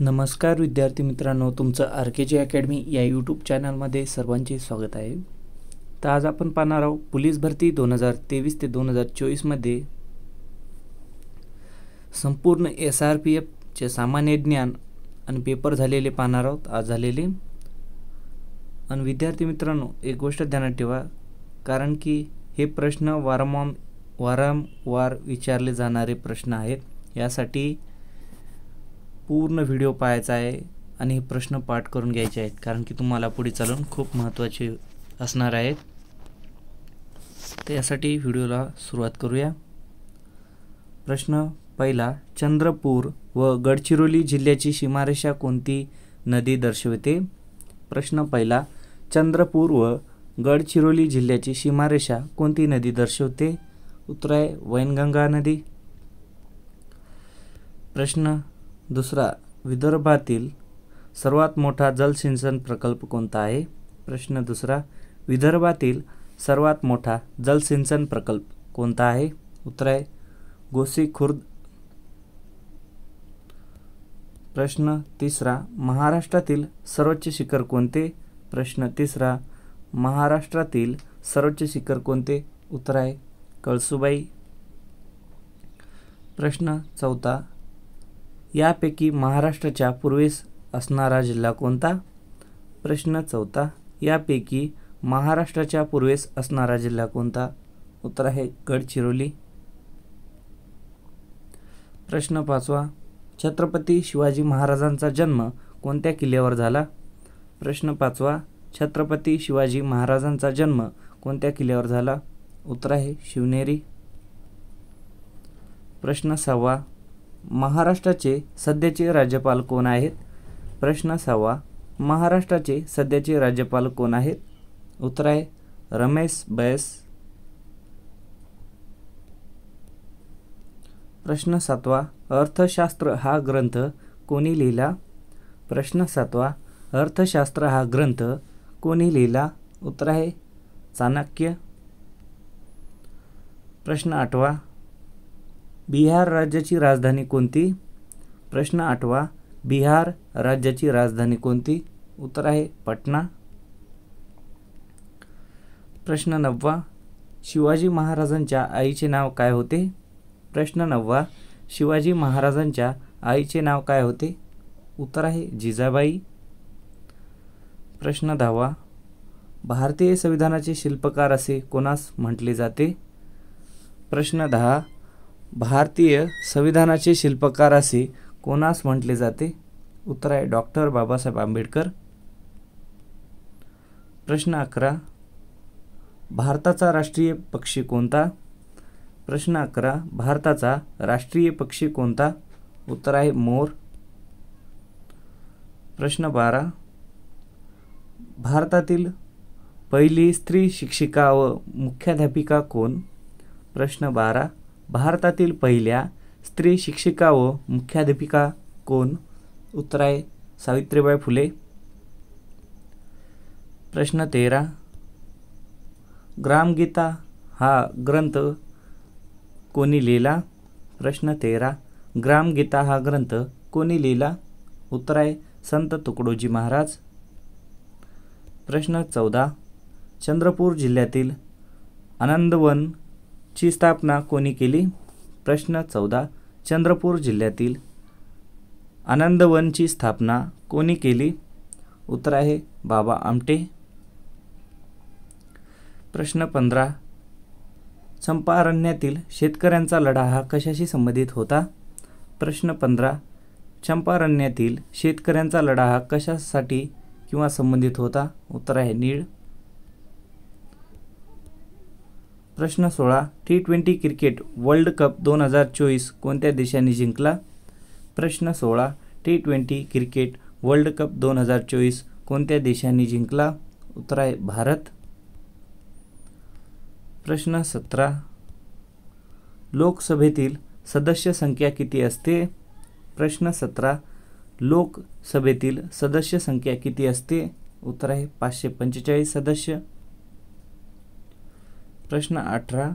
नमस्कार विद्यार्थी मित्रांनो, तुमचं RKG अकॅडमी या यूट्यूब चॅनलमध्ये सर्वांचे स्वागत आहे. तर आज आपण पाहणार आहोत पोलीस भरती 2023 ते 2024 संपूर्ण SRPFचे सामान्य ज्ञान आणि पेपर झालेले पाहणार आहोत आज झालेले. आणि विद्यार्थी मित्रांनो, एक गोष्ट ध्यानात ठेवा, कारण की हे प्रश्न वारंवार विचारले जाणारे प्रश्न आहेत. यासाठी पूर्ण व्हिडिओ पाहायचा आहे आणि हे प्रश्न पाठ करून घ्यायचे आहेत, कारण की तुम्हाला पुढे चालून खूप महत्त्वाचे असणार आहेत. तर यासाठी व्हिडिओला सुरुवात करूया. प्रश्न पहिला, चंद्रपूर व गडचिरोली जिल्ह्याची सीमारेषा कोणती नदी दर्शवते? प्रश्न पहिला, चंद्रपूर व गडचिरोली जिल्ह्याची सीमारेषा कोणती नदी दर्शवते? उत्तर आहे वैनगंगा नदी. प्रश्न दुसरा, विदर्भातील सर्वात मोठा जलसिंचन प्रकल्प कोणता आहे? प्रश्न दुसरा, विदर्भातील सर्वात मोठा जलसिंचन प्रकल्प कोणता आहे? उत्तर आहे गोसीखुर्द. प्रश्न तिसरा, महाराष्ट्रातील सर्वोच्च शिखर कोणते? प्रश्न तिसरा, महाराष्ट्रातील सर्वोच्च शिखर कोणते? उत्तर आहे कळसुबाई. प्रश्न चौथा, यापैकी महाराष्ट्राच्या पूर्वेस असणारा जिल्हा कोणता? प्रश्न चौथा, यापैकी महाराष्ट्राच्या पूर्वेस असणारा जिल्हा कोणता? उत्तर आहे गडचिरोली. प्रश्न पाचवा, छत्रपती शिवाजी महाराजांचा जन्म कोणत्या किल्ल्यावर झाला? प्रश्न पाचवा, छत्रपती शिवाजी महाराजांचा जन्म कोणत्या किल्ल्यावर झाला? उत्तर आहे शिवनेरी. प्रश्न सहावा, महाराष्ट्राचे सध्याचे राज्यपाल कोण आहेत? प्रश्न सहावा, महाराष्ट्राचे सध्याचे राज्यपाल कोण आहेत? उत्तर आहे रमेश बैस. प्रश्न सातवा, अर्थशास्त्र हा ग्रंथ कोणी लिहिला? प्रश्न सातवा, अर्थशास्त्र हा ग्रंथ कोणी लिहिला? उत्तर आहे चाणक्य. प्रश्न आठवा, बिहार राज्याची राजधानी कोणती? प्रश्न आठवा, बिहार राज्याची राजधानी कोणती? उत्तर आहे पटना. प्रश्न नववा, शिवाजी महाराजांच्या आईचे नाव काय होते? प्रश्न नववा, शिवाजी महाराजांच्या आईचे नाव काय होते? उत्तर आहे जिजाबाई. प्रश्न दहावा, भारतीय संविधानाचे शिल्पकार असे कोणास म्हटले जाते? प्रश्न 10, भारतीय संविधानाचे शिल्पकार असे कोणास म्हटले जाते? उत्तर आहे डॉक्टर बाबासाहेब आंबेडकर. प्रश्न 11, भारताचा राष्ट्रीय पक्षी कोणता? प्रश्न 11, भारताचा राष्ट्रीय पक्षी कोणता? उत्तर आहे मोर. प्रश्न 12, भारतातील पहिली स्त्री शिक्षिका व मुख्याध्यापिका कोण? प्रश्न 12, भारतातील पहिल्या स्त्री शिक्षिका व मुख्याध्यापिका कोण? उत्तर आहे सावित्रीबाई फुले. प्रश्न 13, ग्रामगीता हा ग्रंथ कोणी लिहिला? प्रश्न 13, ग्रामगीता हा ग्रंथ कोणी लिहिला? उत्तर आहे संत तुकडोजी महाराज. प्रश्न 14, चंद्रपूर जिल्ह्यातील आनंदवनची स्थापना कोणी केली? प्रश्न 14, चंद्रपूर जिल्ह्यातील आनंदवनची स्थापना कोणी केली? उत्तर आहे बाबा आमटे. प्रश्न 15, चंपारण्यातील शेतकऱ्यांचा लढा हा कशाशी संबंधित होता? प्रश्न 15, चंपारण्यातील शेतकऱ्यांचा लढा हा कशासाठी किंवा संबंधित होता? उत्तर आहे नीळ. प्रश्न 16, T20 क्रिकेट वर्ल्ड कप 2024 कोणत्या देशाने जिंकला? प्रश्न 16, T20 क्रिकेट वर्ल्ड कप 2024 कोणत्या देशाने जिंकला? उत्तर आहे भारत. प्रश्न 17, लोकसभेतील सदस्य संख्या किती असते? प्रश्न 17, लोकसभेतील सदस्य संख्या किती असते? उत्तर आहे 545 सदस्य. प्रश्न 18,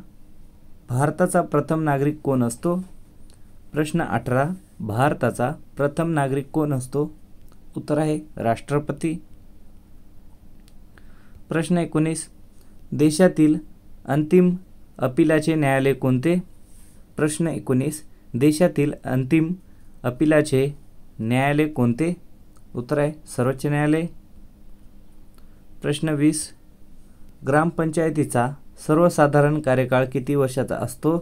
भारताचा प्रथम नागरिक कोण असतो? प्रश्न 18, भारताचा प्रथम नागरिक कोण असतो? उत्तर आहे राष्ट्रपती. प्रश्न 19. देशातील अंतिम अपीलाचे न्यायालय कोणते? प्रश्न 19. देशातील अंतिम अपीलाचे न्यायालय कोणते? उत्तर आहे सर्वोच्च न्यायालय. प्रश्न 20. ग्रामपंचायतीचा सर्वसाधारण कार्यकाळ किती वर्षाचा असतो?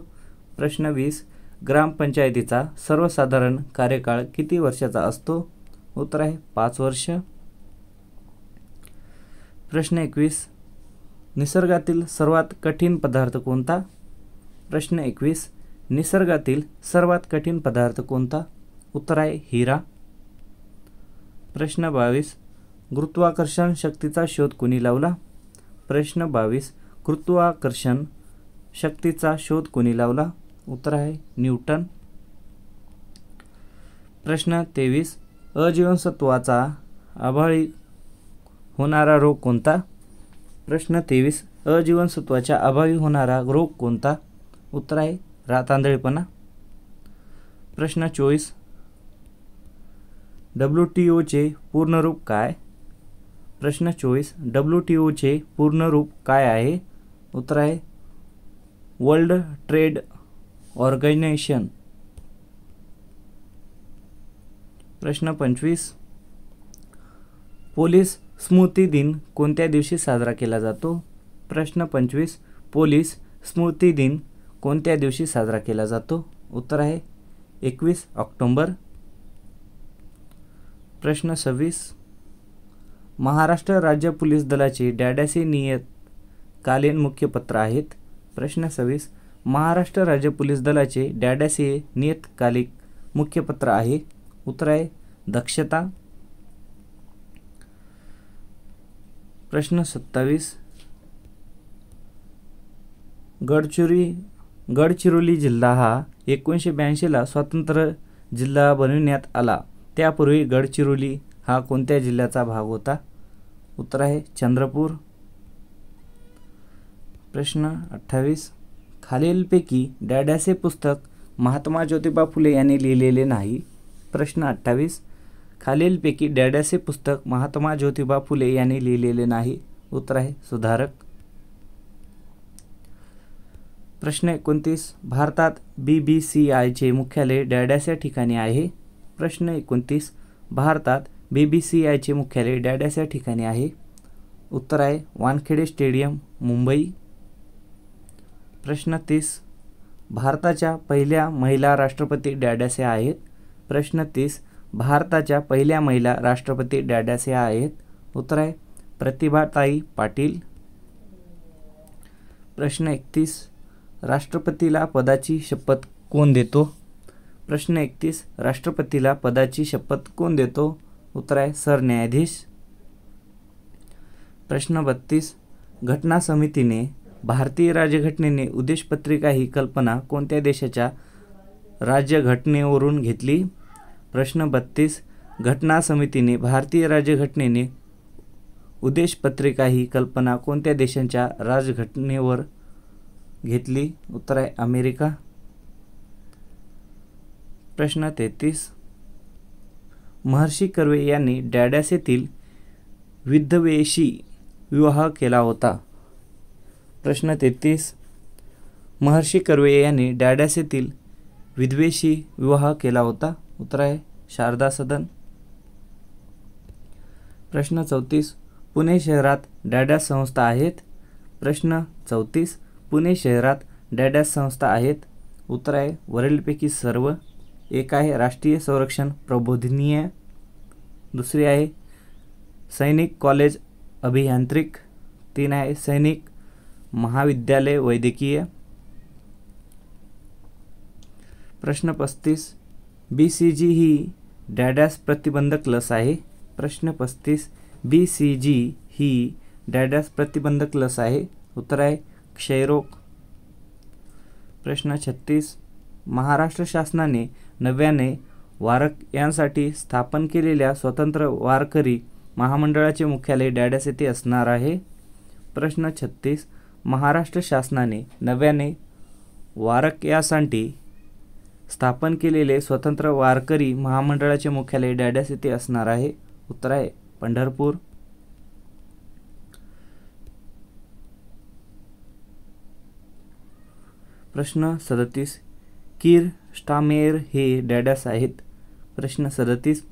प्रश्न 20. ग्रामपंचायतीचा सर्वसाधारण कार्यकाळ किती वर्षाचा असतो? उत्तर आहे 5 वर्ष. प्रश्न 21. निसर्गातील सर्वात कठीण पदार्थ कोणता? प्रश्न 21. निसर्गातील सर्वात कठीण पदार्थ कोणता? उत्तर आहे हिरा. प्रश्न 22. गुरुत्वाकर्षण शक्तीचा शोध कोणी लावला? प्रश्न 22. गुरुत्वाकर्षण शक्तीचा शोध कोणी लावला? उत्तर आहे न्यूटन. प्रश्न 23. अजीवनसत्वाचा अभावी होणारा रोग कोणता? प्रश्न 23. अजीवनसत्वाच्या अभावी होणारा रोग कोणता? उत्तर आहे रातआंधळेपणा. प्रश्न 24. WTOचे पूर्ण रूप काय? प्रश्न 24. WTOचे पूर्ण रूप काय आहे? उत्तर आहे वर्ल्ड ट्रेड ऑर्गनायझेशन. प्रश्न 25. पोलीस स्मृती दिन कोणत्या दिवशी साजरा केला जातो? प्रश्न 25. पोलीस स्मृती दिन कोणत्या दिवशी साजरा केला जातो? उत्तर आहे 21 ऑक्टोबर. प्रश्न 26. महाराष्ट्र राज्य पोलीस दलाचे डॅडासी नियतकालीन मुखपत्र आहेत? प्रश्न 26. महाराष्ट्र राज्य पोलीस दलाचे डॅडासी नियतकालिक मुखपत्र आहे? उत्तर आहे दक्षता. प्रश्न 27. गडचिरोली जिल्हा हा 1982ला स्वतंत्र जिल्हा बनविण्यात आला. त्यापूर्वी गडचिरोली हा कोणत्या जिल्ह्याचा भाग होता? उत्तर आहे चंद्रपूर. प्रश्न 28. खालीलपैकी डॅडासे पुस्तक महात्मा ज्योतिबा फुले यांनी लिहिलेले नाही? प्रश्न 28. खालीलपैकी डॅडासे पुस्तक महात्मा ज्योतिबा फुले यांनी लिहिलेले नाही? उत्तर आहे सुधारक. प्रश्न 29. भारतात BBCIचे मुख्यालय डॅडास ठिकाणी आहे? प्रश्न 29. भारतात BBCIचे मुख्यालय डॅडास ठिकाणी आहे? उत्तर आहे वानखेडे स्टेडियम, मुंबई. प्रश्न 30. भारताच्या पहिल्या महिला राष्ट्रपती डॅडास आहेत? प्रश्न 30. भारताच्या पहिल्या महिला राष्ट्रपती डॅडास आहेत? उत्तर आहे प्रतिभाताई पाटील. प्रश्न 31. राष्ट्रपतीला पदाची शपथ कोण देतो? प्रश्न 31. राष्ट्रपतीला पदाची शपथ कोण देतो? उत्तर आहे सरन्यायाधीश. प्रश्न 32. घटना समितीने भारतीय राज्यघटनेने उद्देशपत्रिका ही कल्पना कोणत्या देशाच्या राज्यघटनेवरून घेतली? प्रश्न 32. घटना समितीने भारतीय राज्यघटनेने उद्देशपत्रिका ही कल्पना कोणत्या देशाच्या राज्यघटनेवर घेतली? उत्तर आहे अमेरिका. प्रश्न 33. महर्षी कर्वे यांनी डॅडास येथील विधवेशी विवाह केला होता? प्रश्न 33. महर्षी कर्वे यांनी डॅडास येथील विधवेशी विवाह केला होता? उत्तर आहे शारदा सदन. प्रश्न 34. पुणे शहरात डॅडास संस्था आहेत? प्रश्न 34. पुणे शहरात डॅडास संस्था आहेत? उत्तर आहे वरीलपैकी सर्व. एक आहे राष्ट्रीय संरक्षण प्रबोधिनी, दुसरी आहे सैनिक कॉलेज अभियांत्रिक, 3 आहे सैनिक महाविद्यालय वैद्यकीय. प्रश्न 35. BCG ही डॅडास प्रतिबंधक लस आहे? प्रश्न 35. BCG ही डॅडास प्रतिबंधक लस आहे? उत्तर आहे क्षयरोग. प्रश्न 36. महाराष्ट्र शासनाने नव्याने वारक यांसाठी स्थापन केलेल्या स्वतंत्र वारकरी महामंडळाचे मुख्यालय डॅडास येथे असणार आहे? प्रश्न 36. महाराष्ट्र शासनाने नव्याने वारक यासाठी स्थापन केलेले स्वतंत्र वारकरी महामंडळाचे मुख्यालय डॅडॅस येथे असणार आहे. उत्तर आहे पंढरपूर. प्रश्न 37. कीर स्टारमेयर हे डॅडॅस आहेत. प्रश्न 37.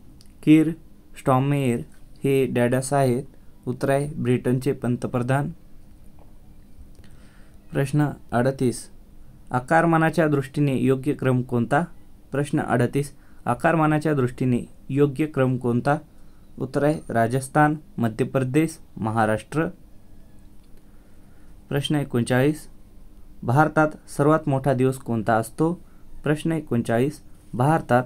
कीर स्टारमेयर हे डॅडॅस आहेत. उत्तर आहे ब्रिटनचे पंतप्रधान. प्रश्न 38. आकारमानाच्या दृष्टीने योग्य क्रम कोणता? प्रश्न 38. आकारमानाच्या दृष्टीने योग्य क्रम कोणता? उत्तर आहे राजस्थान, मध्य प्रदेश, महाराष्ट्र. प्रश्न 39. भारतात सर्वात मोठा दिवस कोणता असतो? प्रश्न 39. भारतात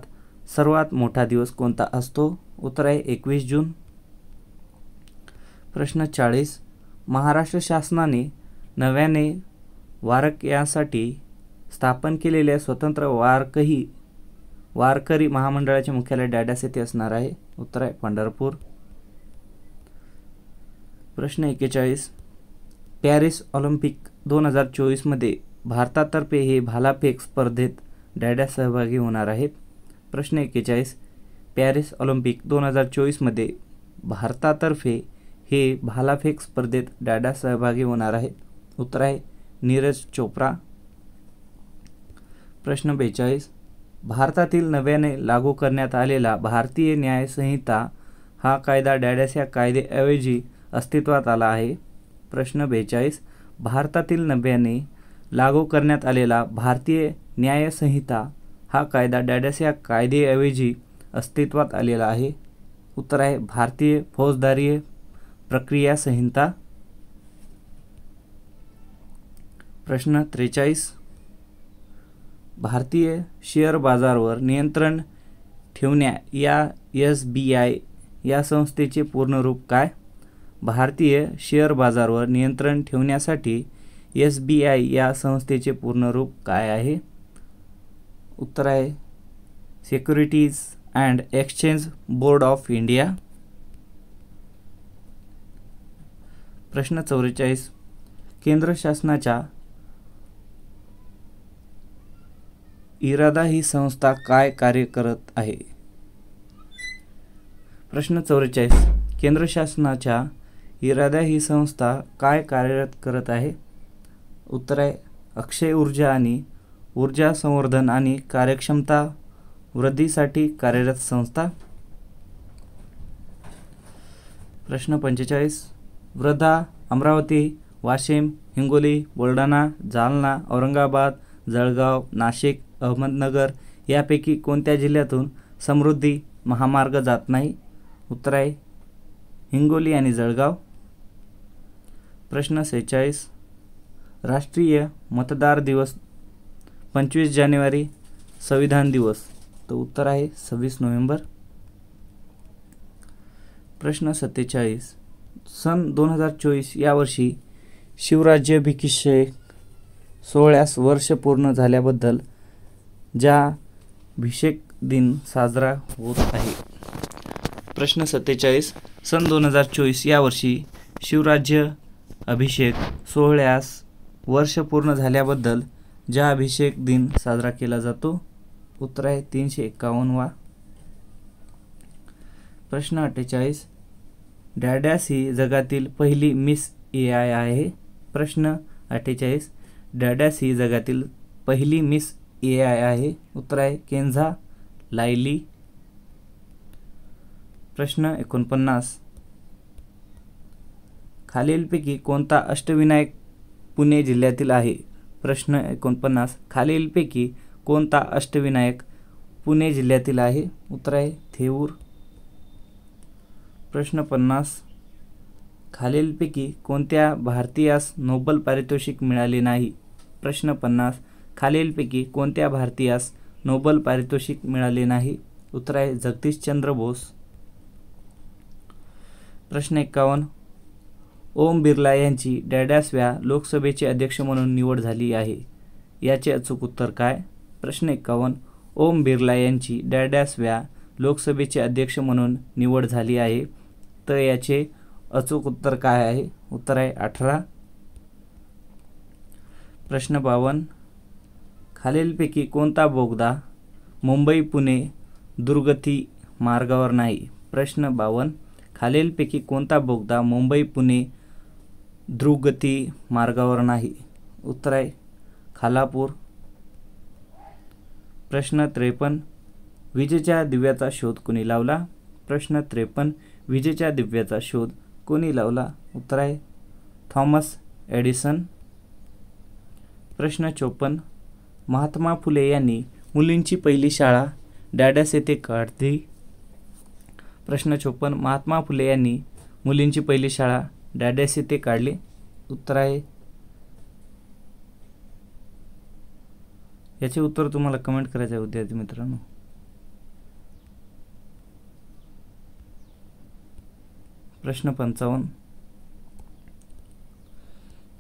सर्वात मोठा दिवस कोणता असतो? उत्तर आहे 21 जून. प्रश्न 40. महाराष्ट्र शासनाने नव्याने वारकऱ्यांसाठी स्थापन केलेल्या स्वतंत्र वारकरी महामंडळाचे मुख्यालय डॅडॅस येथे असणार आहे. उत्तर आहे पंढरपूर. प्रश्न 41. पॅरिस ऑलिम्पिक 2024 मध्ये भारतातर्फे हे भालाफेक स्पर्धेत डॅडॅस सहभागी होणार आहेत. प्रश्न 41. पॅरिस ऑलिम्पिक 2024 मध्ये भारतातर्फे हे भालाफेक स्पर्धेत डॅडॅस सहभागी होणार आहेत. उत्तर आहे नीरज चोप्रा. प्रश्न 42. भारतातील नव्याने लागू करण्यात आलेला भारतीय न्याय संहिता हा कायदा डॅडॅस या कायद्याऐवजी अस्तित्वात आला आहे. प्रश्न 42. भारतातील नव्याने लागू करण्यात आलेला भारतीय न्याय संहिता हा कायदा डॅडॅस या कायद्याऐवजी अस्तित्वात आलेला आहे. उत्तर आहे भारतीय फौजदारी प्रक्रिया संहिता. प्रश्न 43. भारतीय शेअर बाजारावर नियंत्रण ठेवण्या या SBI या संस्थेचे पूर्ण रूप काय? भारतीय शेअर बाजारावर नियंत्रण ठेवण्यासाठी SBI या संस्थेचे पूर्ण रूप काय आहे? उत्तर आहे securities and exchange board of India. प्रश्न 44. केंद्र शासनाच्या इरादा ही संस्था काय कार्य करत आहे? प्रश्न 44. केंद्र शासनाच्या इरादा ही संस्था काय कार्यरत करत आहे? उत्तर आहे अक्षय ऊर्जा आणि ऊर्जा संवर्धन आणि कार्यक्षमता वृद्धीसाठी कार्यरत संस्था. प्रश्न 45. वर्धा, अमरावती, वाशिम, हिंगोली, बुलढाणा, जालना, औरंगाबाद, जळगाव, नाशिक, अहमदनगर यापैकी कोणत्या जिल्ह्यातून समृद्धी महामार्ग जात नाही? उत्तर आहे हिंगोली आणि जळगाव. प्रश्न 46. राष्ट्रीय मतदार दिवस 25 जानेवारी, संविधान दिवस. तर उत्तर आहे 26 नोव्हेंबर. प्रश्न 47. सन 2024 या वर्षी शिवराज्याभिषेक सोहळ्यास वर्ष पूर्ण झाल्याबद्दल अभिषेक दिन साजरा होत आहे. प्रश्न 47. सन 2024 या वर्षी शिवराज्य अभिषेक सोहळ्यास वर्ष पूर्ण झाल्याबद्दल अभिषेक दिन साजरा केला जातो. उत्तर आहे 351वा. प्रश्न 48. डॅडॅस ही जगातील पहिली मिस AI आहे. प्रश्न 48. डॅडॅस ही जगातील पहिली मिस AI आहे. उत्तर आहे केन्झा लायली. प्रश्न 49. खालीलपैकी कोणता अष्टविनायक पुणे जिल्ह्यातील आहे? प्रश्न 49. खालीलपैकी कोणता अष्टविनायक पुणे जिल्ह्यातील आहे? उत्तर आहे थेऊर. प्रश्न 50. खालीलपैकी कोणत्या भारतीयास नोबेल पारितोषिक मिळाले नाही? प्रश्न 50. खालीलपैकी कोणत्या भारतीयास नोबेल पारितोषिक मिळाले नाही? उत्तर आहे जगदीशचंद्र बोस. प्रश्न 51. ओम बिर्ला यांची डॅडॅसव्या लोकसभेचे अध्यक्ष म्हणून निवड झाली आहे. याचे अचूक उत्तर काय? प्रश्न 51. ओम बिर्ला यांची डॅडॅसव्या लोकसभेचे अध्यक्ष म्हणून निवड झाली आहे. तर याचे अचूक उत्तर काय आहे? उत्तर आहे 18. प्रश्न 52. खालीलपैकी कोणता बोगदा मुंबई पुणे दुर्गती मार्गावर नाही. प्रश्न 52. खालीलपैकी कोणता बोगदा मुंबई पुणे द्रुतगती मार्गावर नाही? उत्तर आहे खालापूर. प्रश्न 53. विजेच्या दिव्याचा शोध कोणी लावला? प्रश्न 53. विजेच्या दिव्याचा शोध कोणी लावला? उत्तर आहे थॉमस एडिसन. प्रश्न 54. महात्मा फुले यांनी मुलींची पहिली शाळा डॅडॅस येथे काढली? प्रश्न 54. महात्मा फुले यांनी मुलींची पहिली शाळा डॅडॅस येथे काढली? उत्तर आहे, याचे उत्तर तुम्हाला कमेंट करायचे आहे विद्यार्थी मित्रांनो. प्रश्न 55.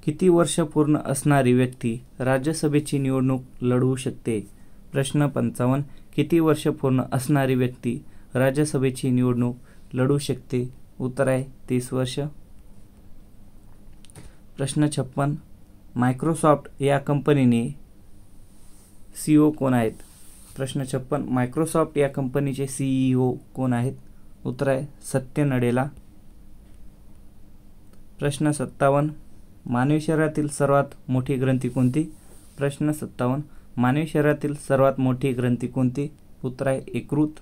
किती वर्ष पूर्ण असणारी व्यक्ती राज्यसभेची निवडणूक लढवू शकते? प्रश्न 55. किती वर्ष पूर्ण असणारी व्यक्ती राज्यसभेची निवडणूक लढवू शकते? उत्तर आहे 30 वर्ष. प्रश्न 56. मायक्रोसॉफ्ट या कंपनीने CEO कोण आहेत? प्रश्न 56. मायक्रोसॉफ्ट या कंपनीचे CEO कोण आहेत? उत्तर आहे सत्य नडेला. प्रश्न 57. मानवी शरीरातील सर्वात मोठी ग्रंथी कोणती? प्रश्न 57. मानवी शरीरातील सर्वात मोठी ग्रंथी कोणती? उत्तर आहे यकृत.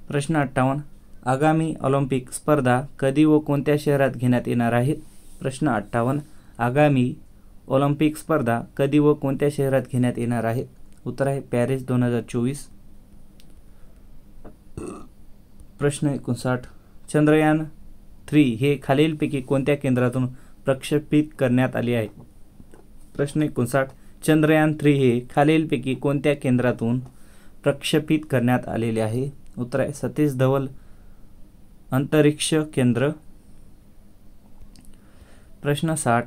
प्रश्न 58. आगामी ऑलिम्पिक स्पर्धा कधी व कोणत्या शहरात घेण्यात येणार आहेत? प्रश्न 58. आगामी ऑलिम्पिक स्पर्धा कधी व कोणत्या शहरात घेण्यात येणार आहेत? उत्तर आहे पॅरिस 2024. प्रश्न 59. चंद्रयान 3 हे खालीलपैकी कोणत्या केंद्रातून प्रक्षेपित करण्यात आले आहे? प्रश्न 59. चंद्रयान 3 हे खालीलपैकी कोणत्या केंद्रातून प्रक्षेपित करण्यात आलेले आहे? उत्तर आहे सतीश धवन अंतरिक्ष केंद्र. प्रश्न 60.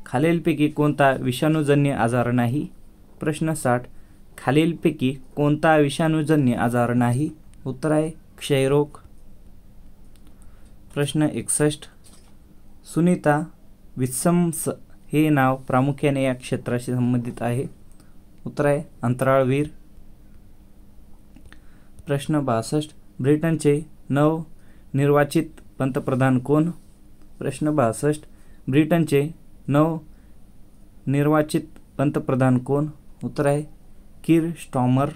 खालीलपैकी कोणता विषाणूजन्य आजार नाही? प्रश्न 60. खालीलपैकी कोणता विषाणूजन्य आजार नाही? उत्तर आहे क्षयरोग. प्रश्न 61. सुनीता विल्यम्स हे नाव प्रामुख्याने या क्षेत्राशी संबंधित आहे? उत्तर आहे अंतराळवीर. प्रश्न 62. ब्रिटनचे नवनिर्वाचित पंतप्रधान कोण? प्रश्न 62. ब्रिटनचे नवनिर्वाचित पंतप्रधान कोण? उत्तर आहे कीर स्टार्मर.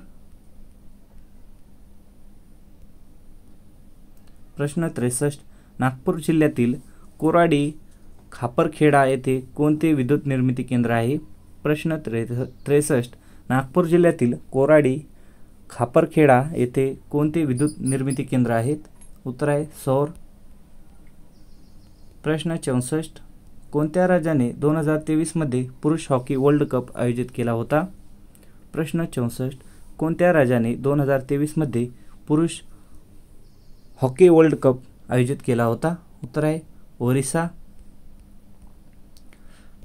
प्रश्न 63. नागपूर जिल्ह्यातील कोराडी खापरखेडा येथे कोणते विद्युत निर्मिती केंद्र आहे? प्रश्न 63. नागपूर जिल्ह्यातील कोराडी खापरखेडा येथे कोणते विद्युत निर्मिती केंद्र आहेत? उत्तर आहे सौर. प्रश्न 64. कोणत्या राज्याने 2023 मध्ये पुरुष हॉकी वर्ल्ड कप आयोजित केला होता? प्रश्न 64. कोणत्या राज्याने 2023 मध्ये पुरुष हॉकी वर्ल्ड कप आयोजित केला होता? उत्तर आहे ओरिसा.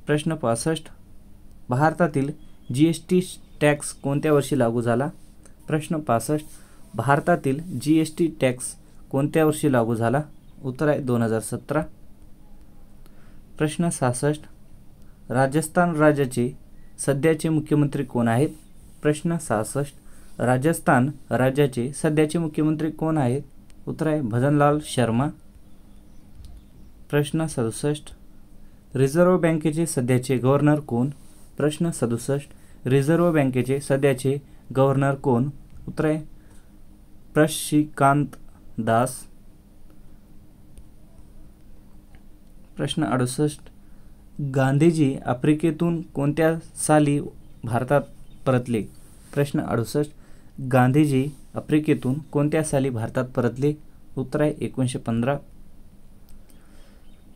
प्रश्न 65. भारतातील GST टॅक्स कोणत्या वर्षी लागू झाला? प्रश्न 65. भारतातील GST टॅक्स कोणत्या वर्षी लागू झाला? उत्तर आहे 2017. प्रश्न 66. राजस्थान राज्याचे सध्याचे मुख्यमंत्री कोण आहेत? प्रश्न 66. राजस्थान राज्याचे सध्याचे मुख्यमंत्री कोण आहेत? उत्तर आहे भजनलाल शर्मा. प्रश्न 67. रिझर्व्ह बँकेचे सध्याचे गव्हर्नर कोण? प्रश्न 67. रिझर्व्ह बँकेचे सध्याचे गव्हर्नर कोण? उत्तर आहे शशिकांत दास. प्रश्न 68. गांधीजी आफ्रिकेतून कोणत्या साली भारतात परतले? प्रश्न 68. गांधीजी आफ्रिकेतून कोणत्या साली भारतात परतले? उत्तर आहे 1915.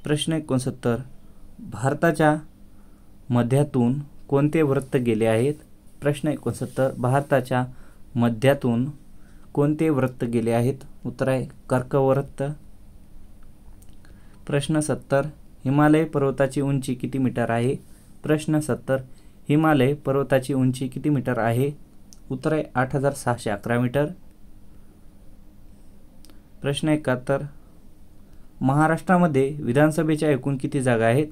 प्रश्न 69. भारताच्या मध्यातून कोणते व्रत गेले आहेत? प्रश्न 69. भारताच्या मध्यातून कोणते व्रत गेले आहेत? उत्तर आहे कर्कवृत्त. प्रश्न 70. हिमालय पर्वताची उंची किती मीटर आहे? प्रश्न 70. हिमालय पर्वताची उंची किती मीटर आहे? उत्तर आहे 8611 मीटर. प्रश्न 71. महाराष्ट्रामध्ये विधानसभेच्या एकूण किती जागा आहेत?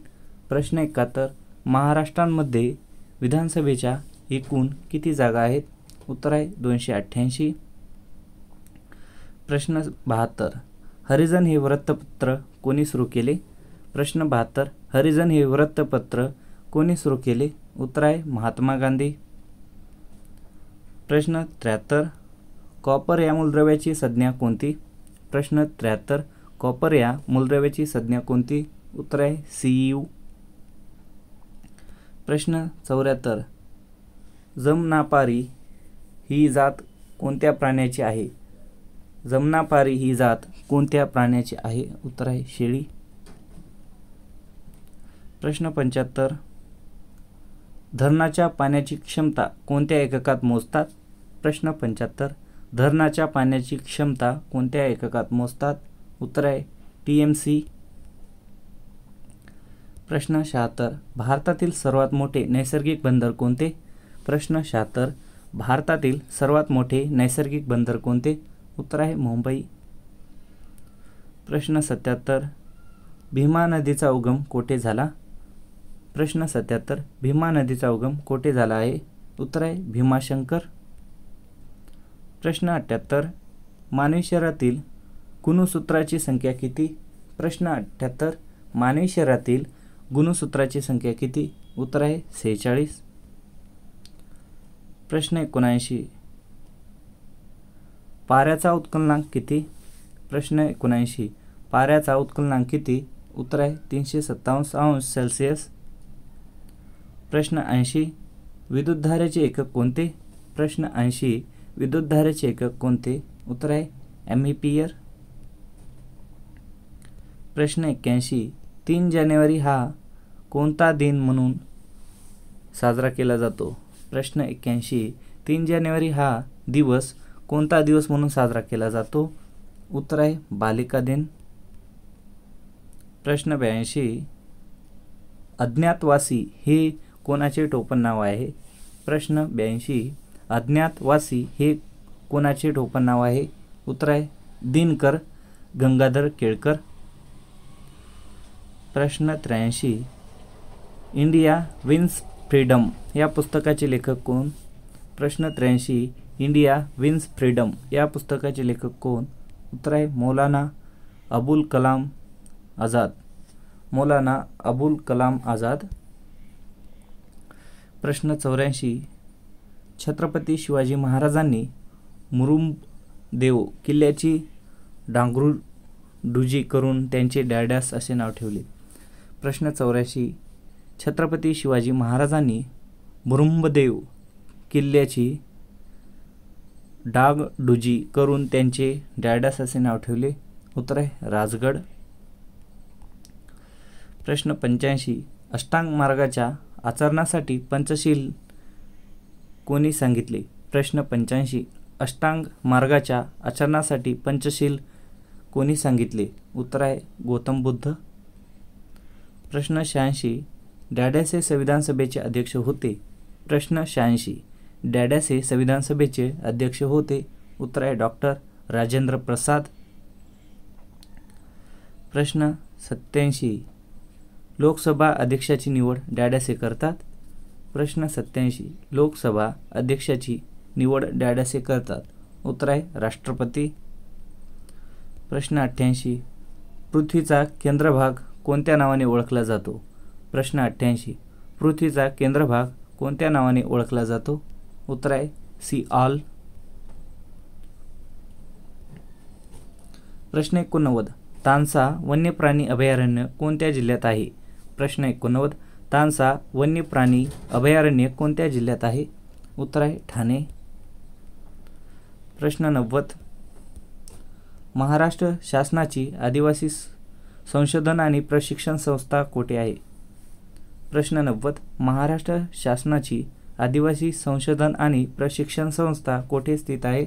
प्रश्न 71. महाराष्ट्रामध्ये विधानसभेच्या एकूण किती जागा आहेत? उत्तर आहे 288. प्रश्न 72. हरिजन हे वृत्तपत्र कोणी सुरू केले? प्रश्न 72. हरिजन हे वृत्तपत्र कोणी सुरू केले? उत्तर आहे महात्मा गांधी. प्रश्न 73. कॉपर या मूलद्रव्याची संज्ञा कोणती? प्रश्न 73. कॉपर या मूलद्रव्याची संज्ञा कोणती? उत्तर आहे Cu. प्रश्न 74. जमनापारी ही जात कोणत्या प्राण्याची आहे? जमनापारी ही जात कोणत्या प्राण्याची आहे? उत्तर आहे शेळी. प्रश्न 75. धरणाच्या पाण्याची क्षमता कोणत्या एककात मोजतात? प्रश्न 75. धरणाच्या पाण्याची क्षमता कोणत्या एककात मोजतात? उत्तर आहे TMC. प्रश्न 76. भारतातील सर्वात मोठे नैसर्गिक बंदर कोणते? प्रश्न 76. भारतातील सर्वात मोठे नैसर्गिक बंदर कोणते? उत्तर आहे मुंबई. प्रश्न 77. भीमा नदीचा उगम कोठे झाला? प्रश्न 77. भीमा नदीचा उगम कोठे झाला आहे? उत्तर आहे भीमाशंकर. प्रश्न 78. मानवी शरीरातील गुणसूत्राची संख्या किती? प्रश्न 78. मानवी शरीरातील गुणसूत्राची संख्या किती? उत्तर आहे 46. प्रश्न 79. पाऱ्याचा उत्कलनांक किती? प्रश्न 79. पाऱ्याचा उत्कलनांक किती? उत्तर आहे 357°C. प्रश्न 80. विद्युतधारेचे एकक कोणते? प्रश्न 80. विद्युतधारेचे एकक कोणते? उत्तर आहे एम्पियर. प्रश्न 81. 3 जानेवारी हा कोणता दिन म्हणून साजरा केला जातो? प्रश्न 81. 3 जानेवारी हा दिवस कोणता दिवस म्हणून साजरा केला जातो? उत्तर आहे बालिका दिन. प्रश्न 82. अज्ञातवासी हे कोणाचे टोपण नाव आहे? प्रश्न 82. अज्ञातवासी हे कोणाचे टोपण नाव आहे? उत्तर आहे दिनकर गंगाधर केळकर. प्रश्न 83. इंडिया विन्स फ्रीडम या पुस्तकाचे लेखक कोण? प्रश्न 83. इंडिया विन्स फ्रीडम या पुस्तकाचे लेखक कोण? उत्तर आहे मौलाना अबुल कलाम आझाद. मौलाना अबुल कलाम आझाद. प्रश्न 84. छत्रपती शिवाजी महाराजांनी मुरुंबदेव किल्ल्याची डांगरुडुजी करून त्यांचे डॅडॅस असे नाव ठेवले. प्रश्न 84. छत्रपती शिवाजी महाराजांनी मुरुंबदेव किल्ल्याची डागडुजी करून त्यांचे डॅडॅस असे नाव ठेवले. उत्तर आहे राजगड. प्रश्न 85. अष्टांग मार्गाच्या आचरणासाठी पंचशील कोणी सांगितले? प्रश्न 85. अष्टांग मार्गाच्या आचरणासाठी पंचशील कोणी सांगितले? उत्तर आहे गौतम बुद्ध. प्रश्न 86. डॅडॅस हे संविधान सभेचे अध्यक्ष होते? प्रश्न 86. डॅडॅस हे संविधान सभेचे अध्यक्ष होते? उत्तर आहे डॉक्टर राजेंद्र प्रसाद. प्रश्न 87. लोकसभा अध्यक्षाची निवड डॅडॅस हे करतात? प्रश्न 87. लोकसभा अध्यक्षाची निवड डॅडॅस हे करतात? उत्तर आहे राष्ट्रपती. प्रश्न 88. पृथ्वीचा केंद्रभाग कोणत्या नावाने ओळखला जातो? प्रश्न 88. पृथ्वीचा केंद्रभाग कोणत्या नावाने ओळखला जातो? उत्तर आहे सी ऑल. प्रश्न 89. तानसा वन्यप्राणी अभयारण्य कोणत्या जिल्ह्यात आहे? प्रश्न 89. तानसा वन्यप्राणी अभयारण्य कोणत्या जिल्ह्यात आहे? उत्तर आहे ठाणे. प्रश्न 90. महाराष्ट्र शासनाची आदिवासी संशोधन आणि प्रशिक्षण संस्था कोठे आहे? प्रश्न 90. महाराष्ट्र शासनाची आदिवासी संशोधन आणि प्रशिक्षण संस्था कोठे स्थित आहे?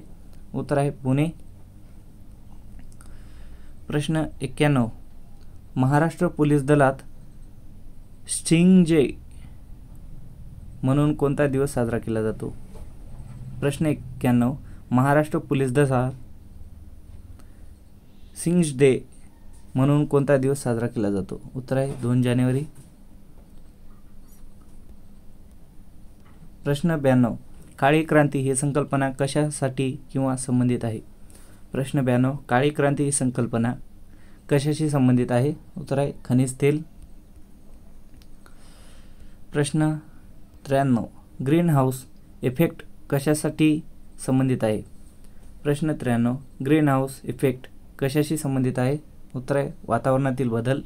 उत्तर आहे पुणे. प्रश्न 91. महाराष्ट्र पोलीस दलात स्टिंगजे म्हणून कोणता दिवस साजरा केला जातो? प्रश्न 91. महाराष्ट्र पोलीस दलात सिंग्ज डे म्हणून कोणता दिवस साजरा केला जातो? उत्तर आहे 2 जानेवारी. प्रश्न 92, काळी क्रांती ही संकल्पना कशासाठी किंवा संबंधित आहे? प्रश्न 92, काळी क्रांती ही संकल्पना कशाशी संबंधित आहे? उत्तर आहे खनिज तेल. प्रश्न 93, ग्रीन हाऊस इफेक्ट कशासाठी संबंधित आहे? प्रश्न 93, ग्रीन हाऊस इफेक्ट कशाशी संबंधित आहे? उत्तर आहे वातावरणातील बदल.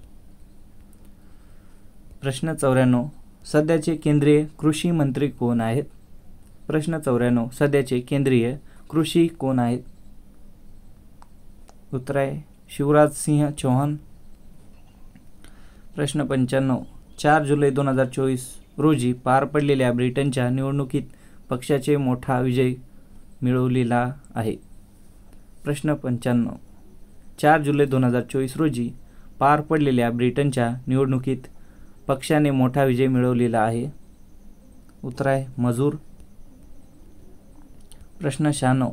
प्रश्न 94, सध्याचे केंद्रीय कृषी मंत्री कोण आहेत? प्रश्न 94, सध्याचे केंद्रीय कृषी कोण आहेत? उत्तर आहे शिवराज सिंह चौहान. प्रश्न 95, 4 जुलै 2024 रोजी पार पडलेल्या ब्रिटनच्या निवडणुकीत पक्षाचे मोठा विजय मिळवलेला आहे. प्रश्न 95, 4 जुलै 2024 रोजी पार पडलेल्या ब्रिटनच्या निवडणुकीत पक्षाने मोठा विजय मिळवलेला आहे. उत्तर आहे मजूर. प्रश्न 96,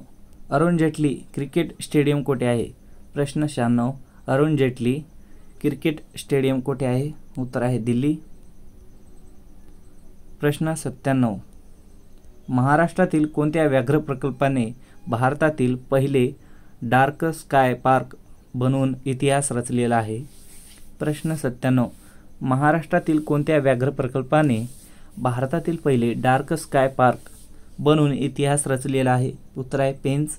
अरुण जेटली क्रिकेट स्टेडियम कोठे आहे? प्रश्न 96, अरुण जेटली क्रिकेट स्टेडियम कोठे आहे? उत्तर आहे दिल्ली. प्रश्न 97, महाराष्ट्रातील कोणत्या व्याघ्र प्रकल्पाने भारतातील पहिले डार्क स्काय पार्क बनवून इतिहास रचलेला आहे? प्रश्न 97, महाराष्ट्रातील कोणत्या व्याघ्र प्रकल्पाने भारतातील पहिले डार्क स्काय पार्क बनवून इतिहास रचलेला आहे? उत्तर आहे पेंच.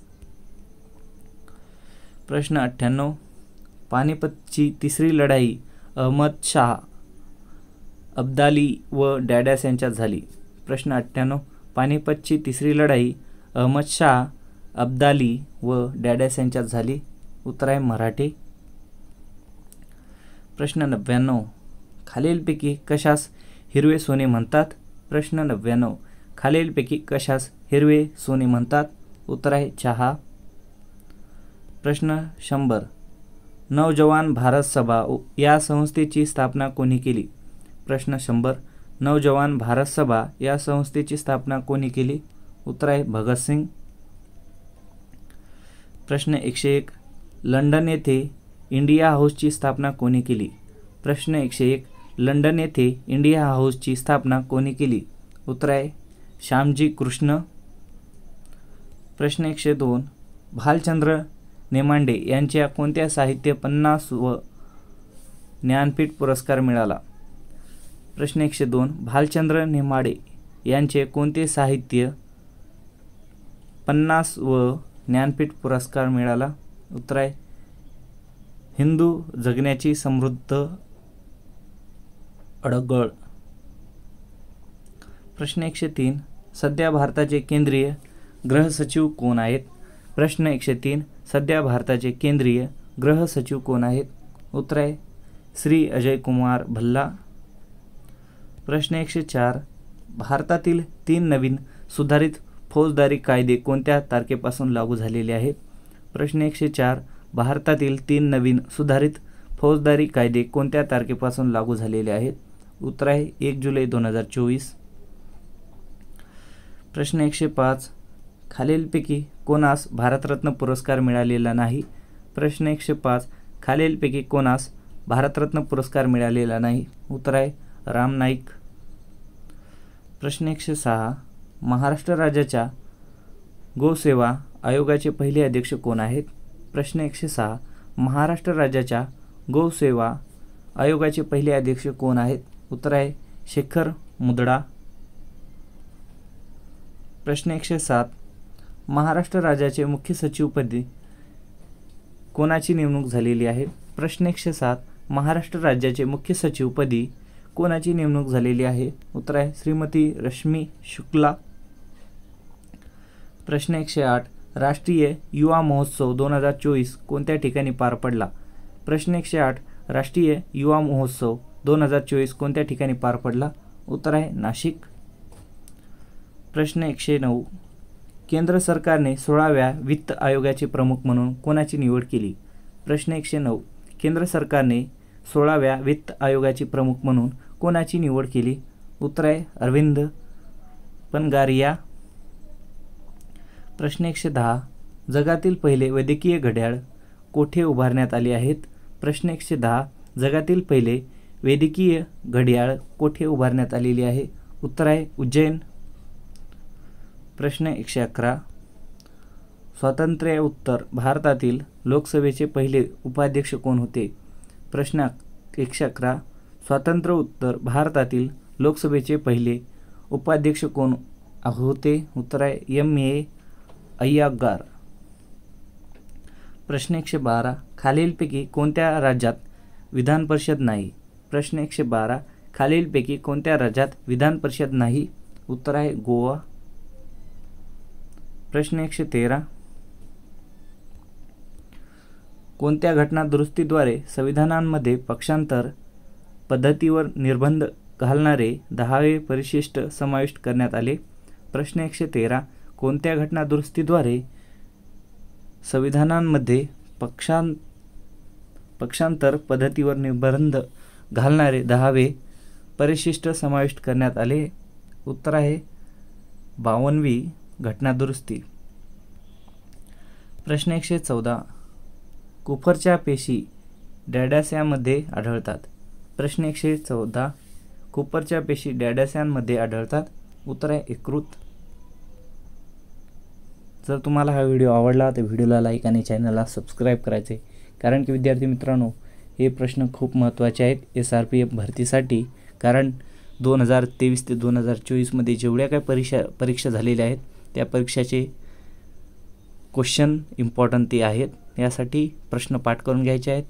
प्रश्न 98, पानिपतची तिसरी लढाई अहमद शाह अब्दाली व डॅडॅस यांच्यात झाली. प्रश्न 98, पानिपतची तिसरी लढाई अहमद शाह अब्दाली व डॅडॅस यांच्यात झाली. उत्तर आहे मराठे. प्रश्न 99, खालीलपैकी कशास हिरवे सोने म्हणतात? प्रश्न 99, खालीलपैकी कशास हिरवे सोने म्हणतात? उत्तर आहे चहा. प्रश्न 100, नवजवान भारत सभा या संस्थेची स्थापना कोणी केली? प्रश्न 100, नवजवान भारत सभा या संस्थेची स्थापना कोणी केली? उत्तर आहे भगतसिंग. प्रश्न 101, लंडन येथे इंडिया हाऊसची स्थापना कोणी केली? प्रश्न 101, लंडन येथे इंडिया हाऊसची स्थापना कोणी केली? उत्तर आहे श्यामजी कृष्ण. प्रश्न 102, भालचंद्र नेमाडे यांच्या कोणत्या साहित्य 50 व ज्ञानपीठ पुरस्कार मिळाला? प्रश्न 102, भालचंद्र नेमाडे यांचे कोणते साहित्य 50 व ज्ञानपीठ पुरस्कार मिळाला? उत्तर आहे हिंदू जगण्याची समृद्ध अडगळ. प्रश्न 103, सध्या भारताचे केंद्रीय गृह सचिव कोण आहेत? प्रश्न 103, सध्या भारताचे केंद्रीय गृह सचिव कोण आहेत? उत्तर आहे श्री अजय कुमार भल्ला. प्रश्न 104, भारतातील 3 नवीन सुधारित फौजदारी कायदे कोणत्या तारखेपासून लागू झालेले आहेत? प्रश्न 104, भारतातील 3 नवीन सुधारित फौजदारी कायदे कोणत्या तारखेपासून लागू झालेले आहेत? उत्तर आहे 1 जुलै 2024. प्रश्न 105, खालीलपैकी कोणास भारतरत्न पुरस्कार मिळालेला नाही? प्रश्न 105, खालीलपैकी कोणास भारतरत्न पुरस्कार मिळालेला नाही? उत्तर आहे राम नाईक. प्रश्न 106, महाराष्ट्र राज्याच्या गोसेवा आयोगाचे पहिले अध्यक्ष कोण आहेत? प्रश्न 106, महाराष्ट्र राज्याच्या गोसेवा आयोगाचे पहिले अध्यक्ष कोण आहेत? उत्तर आहे शेखर मुदडा. प्रश्न 107, महाराष्ट्र राज्याचे मुख्य सचिवपदी कोणाची नेमणूक झालेली आहे? प्रश्न 107, महाराष्ट्र राज्याचे मुख्य सचिवपदी कोणाची नेमणूक झालेली आहे? उत्तर आहे श्रीमती रश्मी शुक्ला. प्रश्न 108, राष्ट्रीय युवा महोत्सव 2024 कोणत्या ठिकाणी पार पडला? प्रश्न 108, राष्ट्रीय युवा महोत्सव 2024 कोणत्या ठिकाणी पार पडला? उत्तर आहे नाशिक. प्रश्न 109, केंद्र सरकारने 16व्या वित्त आयोगाचे प्रमुख म्हणून कोणाची निवड केली? प्रश्न 109, केंद्र सरकारने 16व्या वित्त आयोगाचे प्रमुख म्हणून कोणाची निवड केली? उत्तर आहे अरविंद पनगारिया. प्रश्न 110, जगातील पहिले वैद्यकीय घड्याळ कोठे उभारण्यात आले आहेत? प्रश्न 110, जगातील पहिले वैद्यकीय घड्याळ कोठे उभारण्यात आलेली आहे? उत्तर आहे उज्जैन. प्रश्न 111. स्वातंत्र्योत्तर भारतातील लोकसभेचे पहिले उपाध्यक्ष कोण होते? प्रश्न 111. स्वातंत्र्योत्तर भारतातील लोकसभेचे पहिले उपाध्यक्ष कोण होते? उत्तर आहे M.A. अय्यंगार. प्रश्न 112. खालीलपैकी कोणत्या राज्यात विधान परिषद नाही? प्रश्न 112. खालीलपैकी कोणत्या राज्यात विधान परिषद नाही? उत्तर आहे गोवा. प्रश्न 113. कोणत्या घटना दुरुस्तीद्वारे संविधानामध्ये पक्षांतर पद्धतीवर निर्बंध घालणारे 10वे परिशिष्ट समाविष्ट करण्यात आले? प्रश्न 113. कोणत्या घटना दुरुस्तीद्वारे संविधानामध्ये पक्षांतर पद्धतीवर निर्बंध घालणारे 10वे परिशिष्ट समाविष्ट करण्यात आले? उत्तर आहे 52वी घटना दुरुस्ती. प्रश्न 114. कुफरच्या पेशी डॅडासमध्ये आढळतात? प्रश्न 114. कुफरच्या पेशी डॅडासमध्ये आढळतात? उत्तर आहे यकृत. जर तुम्हाला हा व्हिडिओ आवडला तर व्हिडिओला लाईक आणि चॅनलला सबस्क्राईब करायचे, कारण की विद्यार्थी मित्रांनो हे प्रश्न खूप महत्त्वाचे आहेत SRPF भरतीसाठी. कारण 2023 ते 2024 जेवढ्या काही परीक्षा झालेल्या आहेत त्या परीक्षाचे क्वेश्चन इम्पॉर्टंट ते आहेत. यासाठी प्रश्न पाठ करून घ्यायचे आहेत.